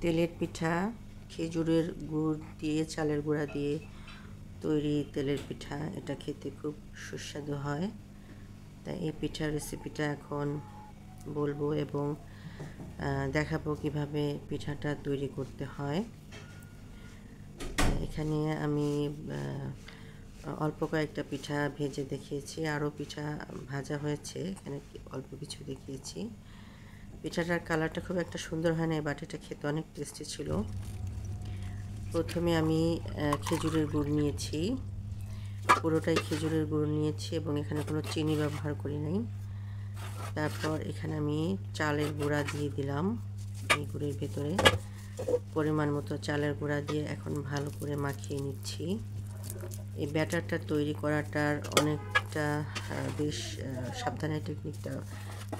তেলের পিঠা খেজুরের গুড় দিয়ে চালের গুঁড়া দিয়ে তৈরি তেলের পিঠা, এটা খেতে খুব সুস্বাদু হয়। তাই এই পিঠার রেসিপিটা এখন বলবো এবং দেখাবো কিভাবে পিঠাটা তৈরি করতে হয়। এখানে আমি অল্প কয়েকটা পিঠা ভেজে দেখিয়েছি, আরও পিঠা ভাজা হয়েছে, এখানে অল্প কিছু দেখিয়েছি। পিঠাটার কালারটা খুব একটা সুন্দর হয় না, বাট এটা খেতে অনেক টেস্টি ছিল। প্রথমে আমি খেজুরের গুড় নিয়েছি, পুরোটাই খেজুরের গুড় নিয়েছি এবং এখানে কোনো চিনি ব্যবহার করি নাই। তারপর এখানে আমি চালের গুঁড়া দিয়ে দিলাম এই গুড়ের ভেতরে, পরিমাণ মতো চালের গুঁড়া দিয়ে এখন ভালো করে মাখিয়ে নিচ্ছি। এই ব্যাটারটা তৈরি করাটার অনেকটা বেশ সাবধানে টেকনিকটা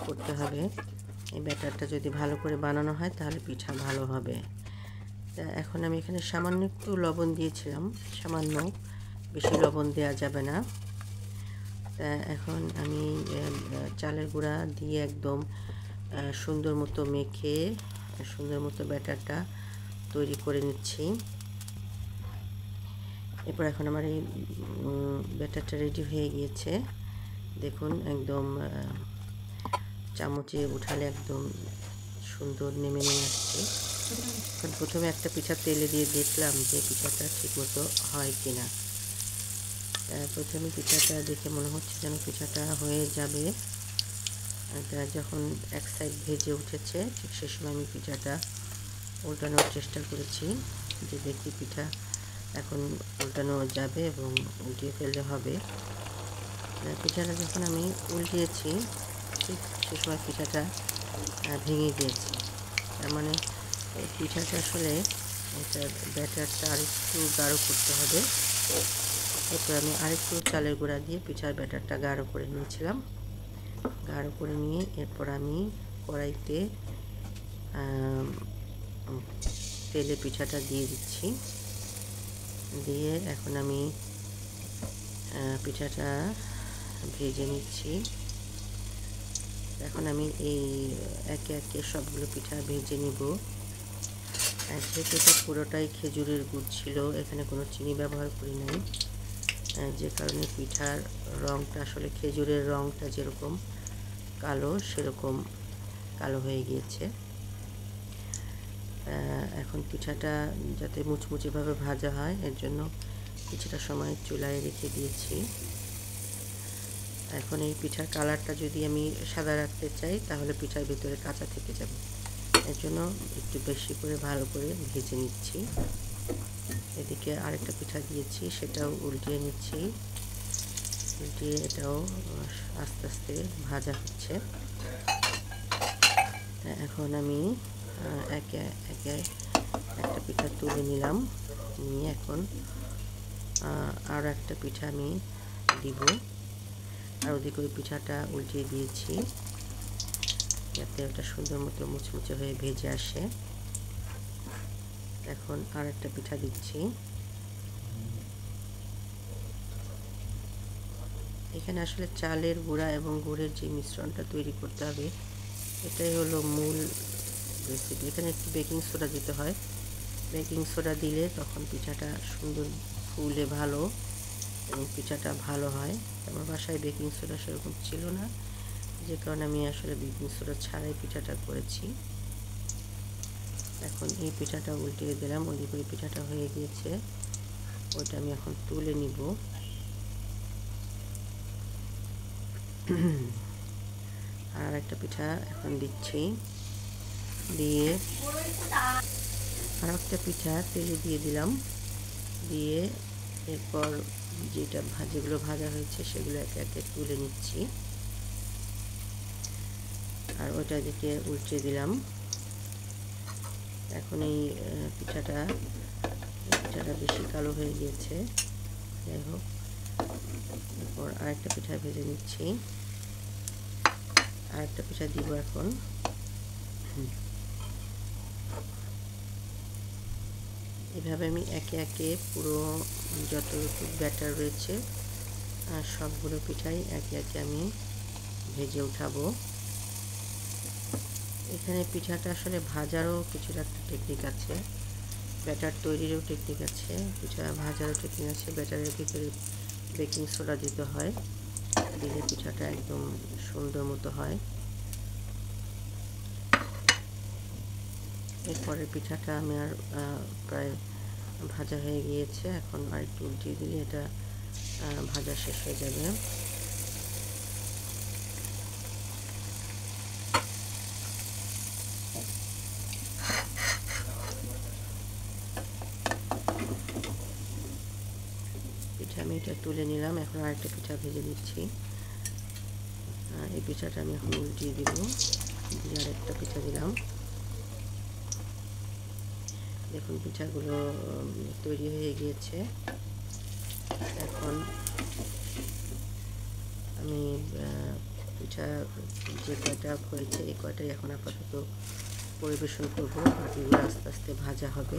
করতে হবে। এই ব্যাটারটা যদি ভালো করে বানানো হয় তাহলে পিঠা ভালো হবে। তা এখন আমি এখানে সামান্য একটু লবণ দিয়েছিলাম, সামান্য, বেশি লবণ দেওয়া যাবে না। তা এখন আমি চালের গুঁড়া দিয়ে একদম সুন্দর মতো মেখে সুন্দর মতো ব্যাটারটা তৈরি করে নিচ্ছি। এরপর এখন আমার এই ব্যাটারটা রেডি হয়ে গিয়েছে। দেখুন একদম চামচে উঠালে একদম সুন্দর নেমে আসছে। এখন প্রথমে একটা পিঠা তেলে দিয়ে দেখলাম যে পিঠাটা ঠিকমতো হয় কিনা। প্রথমে পিঠাটা দেখে মনে হচ্ছে যেন পিঠাটা হয়ে যাবে। এটা যখন এক সাইড ভেজে উঠেছে ঠিক সে সময় আমি পিঠাটা উল্টানোর চেষ্টা করেছি, যে দেখি পিঠা এখন উল্টানো যাবে এবং উল্টিয়ে ফেললে হবে। পিঠাটা যখন আমি উল্টিয়েছি ঠিক সে সময় পিঠাটা ভেঙে গিয়েছে। তার মানে পিঠাটা আসলে এটার ব্যাটারটা আরেকটু গাঢ় করতে হবে। এরপর আমি আরেকটু চালের গুঁড়া দিয়ে পিঠার ব্যাটারটা গাঢ় করে নিয়েছিলাম। গাঢ় করে নিয়ে এরপর আমি কড়াইতে তেলে পিঠাটা দিয়ে দিচ্ছি। দিয়ে এখন আমি পিঠাটা ভেজে নিচ্ছি। এখন আমি এই একে একে সবগুলো পিঠা ভেজে নিব। যেহেতু এটা পুরোটাই খেজুরের গুড় ছিল, এখানে কোনো চিনি ব্যবহার করি নাই, যে কারণে পিঠার রঙটা আসলে খেজুরের রঙটা যেরকম কালো সেরকম কালো হয়ে গিয়েছে। এখন পিঠাটা যাতে মুচমুচেভাবে ভাজা হয় এর জন্য কিছুটা সময় চুলায় রেখে দিয়েছি। এখন এই পিঠার কালারটা যদি আমি সাদা রাখতে চাই তাহলে পিঠার ভিতরে কাঁচা থেকে যাবে, এর জন্য একটু বেশি করে ভালো করে ভেজে নিচ্ছি। এদিকে আরেকটা পিঠা দিয়েছি, সেটাও উল্টিয়ে নিচ্ছি। উল্টিয়ে এটাও আস্তে আস্তে ভাজা হচ্ছে। এখন আমি একে একে একটা পিঠা তুলে নিলাম, নিয়ে এখন আর একটা পিঠা আমি দিব। আর ওদিকে ওই পিঠাটা উল্টিয়ে দিয়েছি যাতে ওটা সুন্দর মতো মুচমুচে হয়ে ভেজে আসে। এখন আর একটা পিঠা দিচ্ছি। এখানে আসলে চালের গুঁড়া এবং গুড়ের যে মিশ্রণটা তৈরি করতে হবে এটাই হলো মূল রেসিপি। এখানে একটু বেকিং সোডা দিতে হয়, বেকিং সোডা দিলে তখন পিঠাটা সুন্দর ফুলে ভালো এবং পিঠাটা ভালো হয়। আমার বাসায় বেকিং সোডা সেরকম ছিল না, যে কারণে আমি আসলে বেকিং সোডা ছাড়াই পিঠাটা করেছি। এখন এই পিঠাটা উল্টিয়ে দিলাম, ওইদিকে ওই পিঠাটা হয়ে গিয়েছে, ওইটা আমি এখন তুলে নিব। আর একটা পিঠা এখন দিচ্ছি, দিয়ে আর একটা পিঠা তেলে দিয়ে দিলাম, দিয়ে এরপর যেগুলো ভাজা হয়েছে সেগুলো একে একে তুলে নিচ্ছি। আর ওইটা দিকে উল্টে দিলাম। এখন এই পিঠাটা বেশি কালো হয়ে গিয়েছে, যাই হোক। এরপর আরেকটা পিঠা ভেজে নিচ্ছি, আরেকটা পিঠা দিব এখন। এভাবে আমি একে একে পুরো যতটুকু ব্যাটার রয়েছে আর সবগুলো পিঠাই একে একে আমি ভেজে উঠাবো। এখানে পিঠাটা আসলে ভাজারও কিছুটা একটা টেকনিক আছে, ব্যাটার তৈরিরও টেকনিক আছে, পিঠা ভাজারও টেকনিক আছে। ব্যাটারের ভিতরে বেকিং সোডা দিতে হয়, দিলে পিঠাটা একদম সুন্দর মতো হয়। এরপরের পিঠাটা আমি আর প্রায় ভাজা হয়ে গিয়েছে, এখন আর একটু উল্টিয়ে দিলে এটা ভাজা শেষ হয়ে যাবে। পিঠা আমি এটা তুলে নিলাম, এখন আরেকটা পিঠা ভেজে দিচ্ছি। এই পিঠাটা আমি এখন উল্টিয়ে দিব, দিয়ে আরেকটা পিঠা দিলাম। দেখুন পিঠাগুলো তৈরি হয়ে গিয়েছে। এখন আমি পিঠা যে কয়টা হয়েছে এই কয়টাই এখন আপাতত পরিবেশন করব, বাকিগুলো আস্তে আস্তে ভাজা হবে।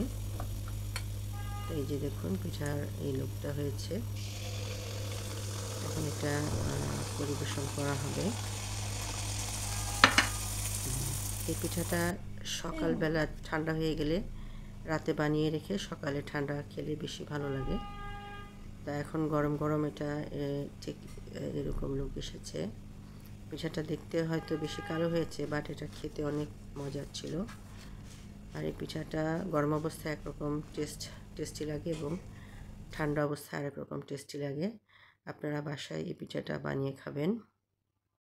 এই যে দেখুন পিঠার এই লুকটা হয়েছে, এখন এটা পরিবেশন করা হবে। এই পিঠাটা সকালবেলা ঠান্ডা হয়ে গেলে রাতে বানিয়ে রেখে সকালে ঠান্ডা খেলে বেশি ভালো লাগে। তা এখন গরম গরম এটা ঠিক এরকম লুক এসেছে। পিঠাটা দেখতে হয়তো বেশি কালো হয়েছে, বাট এটা খেতে অনেক মজার ছিল। আর এই পিঠাটা গরম অবস্থায় একরকম টেস্টি লাগে এবং ঠান্ডা অবস্থায় আরেক রকম টেস্টি লাগে। আপনারা বাসায় এই পিঠাটা বানিয়ে খাবেন।